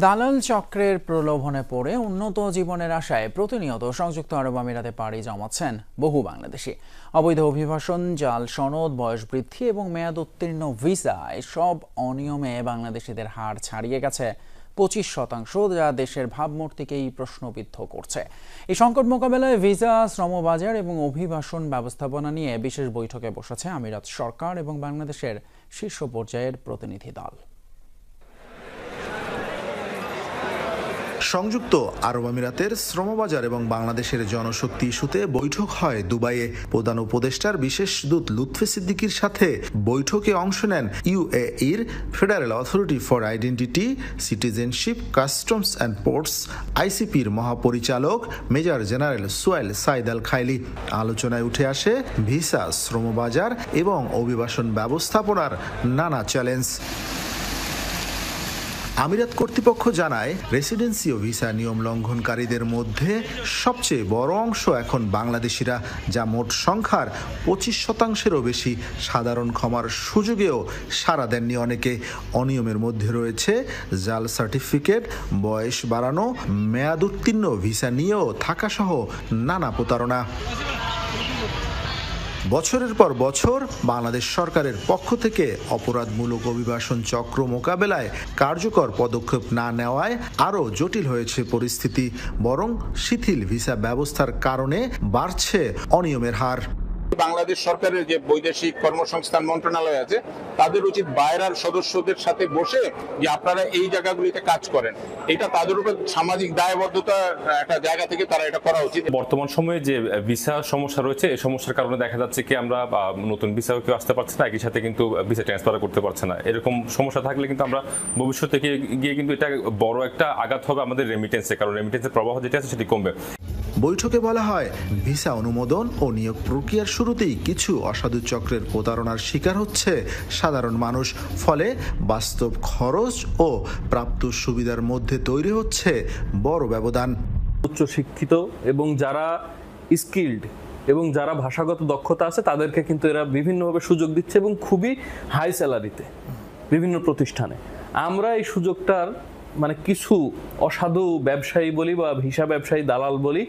দালাল চক্রের প্রলোভনে পড়ে উন্নত জীবনের আশায় প্রতিনিয়ত সংযুক্ত আরব আমিরাতে পাড়ি জমাচ্ছেন বহু বাংলাদেশি। অবৈধ অভিবাসন, জাল সনদ, বয়স বৃদ্ধি এবং মেয়াদ উত্তীর্ণ ভিসা এসব অনিয়মে বাংলাদেশিদের হার ছাড়িয়ে গেছে 25%, যা দেশের ভাবমূর্তিকেই প্রশ্নবিদ্ধ করছে। এই সংকট মোকাবেলায় ভিসা, শ্রমবাজার এবং অভিবাসন ব্যবস্থাপনা নিয়ে বিশেষ বৈঠকে বসেছে আমিরাত সরকার এবং বাংলাদেশের শীর্ষ পর্যায়ের প্রতিনিধি দল। সংযুক্ত আরব আমিরাতের শ্রমবাজার এবং বাংলাদেশের জনশক্তি ইস্যুতে বৈঠক হয় দুবাইয়ে। প্রধান উপদেষ্টার বিশেষ দূত লুৎফে সিদ্দিকীর সাথে বৈঠকে অংশ নেন ইউএইর federal authority for identity, citizenship, customs and ports আইসিপির মহাপরিচালক major general Sohail Saeed Al Khaili. আলোচনায় উঠে আসে ভিসা, শ্রমবাজার এবং অভিবাসন ব্যবস্থাপনার নানা চ্যালেঞ্জ। আমিরাত কর্তৃপক্ষ জানায়, রেসিডেন্সি ও ভিসা নিয়ম লঙ্ঘনকারীদের মধ্যে সবচেয়ে বড় অংশ এখন বাংলাদেশিরা, যা মোট সংখ্যার 25%-এরও বেশি। সাধারণ ক্ষমার সুযোগেও সাড়া দেননি অনেকে। অনিয়মের মধ্যে রয়েছে জাল সার্টিফিকেট, বয়স বাড়ানো, মেয়াদ উত্তীর্ণ ভিসা নিয়েও থাকাসহ নানা প্রতারণা। বছরের পর বছর বাংলাদেশ সরকারের পক্ষ থেকে অপরাধমূলক অভিবাসন চক্র মোকাবেলায় কার্যকর পদক্ষেপ না নেওয়ায় আরও জটিল হয়েছে পরিস্থিতি। বরং শিথিল ভিসা ব্যবস্থার কারণে বাড়ছে অনিয়মের হার। বাংলাদেশ সরকারের যে বৈদেশিক কর্মসংস্থান মন্ত্রণালয় আছে, তাদের উচিত বাইরের সদস্যদের সাথে বসে যে আপনারা এই জায়গাগুলিতে কাজ করেন, এটা তাদের উপর সামাজিক দায়বদ্ধতা একটা জায়গা থেকে তারা এটা করা উচিত। বর্তমান সময়ে যে ভিসা সমস্যা রয়েছে, এই সমস্যার কারণে দেখা যাচ্ছে কি আমরা নতুন ভিসাও কেউ আসতে পারছে না, একই সাথে কিন্তু ভিসা ট্রান্সফার করতে পারছে না। এরকম সমস্যা থাকলে কিন্তু আমরা ভবিষ্যতে গিয়ে কিন্তু এটা বড় একটা আঘাত হবে আমাদের রেমিটেন্সে, কারণ রেমিটেন্সের প্রবাহ যেটা আছে সেটি কমবে। বৈঠকে বলা হয়, ভিসা অনুমোদন ও নিয়োগ প্রক্রিয়ার শুরুতেই কিছু অসাধু চক্রের প্রতারণার শিকার হচ্ছে সাধারণ মানুষ। ফলে বাস্তব খরচ ও প্রাপ্ত সুবিধার মধ্যে তৈরি হচ্ছে বড় ব্যবধান। উচ্চ শিক্ষিত এবং যারা স্কিল্ড এবং যারা ভাষাগত দক্ষতা আছে তাদেরকে কিন্তু এরা বিভিন্নভাবে সুযোগ দিচ্ছে এবং খুবই হাই স্যালারিতে বিভিন্ন প্রতিষ্ঠানে। আমরা এই সুযোগটার কিছু অসাধু ব্যবসায়ী বলি বা ভিসা ব্যবসায়ী, দালাল বলি,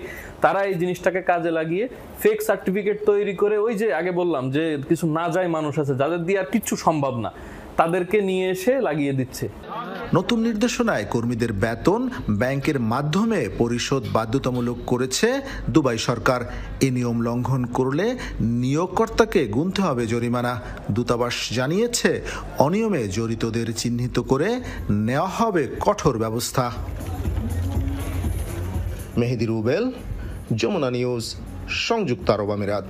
তারা এই জিনিসটাকে কাজে লাগিয়ে ফেক সার্টিফিকেট তৈরি করে, ওই যে আগে বললাম যে কিছু না যায় মানুষ আছে যাদের দিয়ে আর কিচ্ছু সম্ভব না, তাদেরকে নিয়ে এসে লাগিয়ে দিচ্ছে। নতুন নির্দেশনায় কর্মীদের বেতন ব্যাংকের মাধ্যমে পরিশোধ বাধ্যতামূলক করেছে দুবাই সরকার। এই নিয়ম লঙ্ঘন করলে নিয়োগকর্তাকে গুনতে হবে জরিমানা। দূতাবাস জানিয়েছে, অনিয়মে জড়িতদের চিহ্নিত করে নেওয়া হবে কঠোর ব্যবস্থা। মেহেদি রুবেল, যমুনা নিউজ, সংযুক্ত আরব আমিরাত।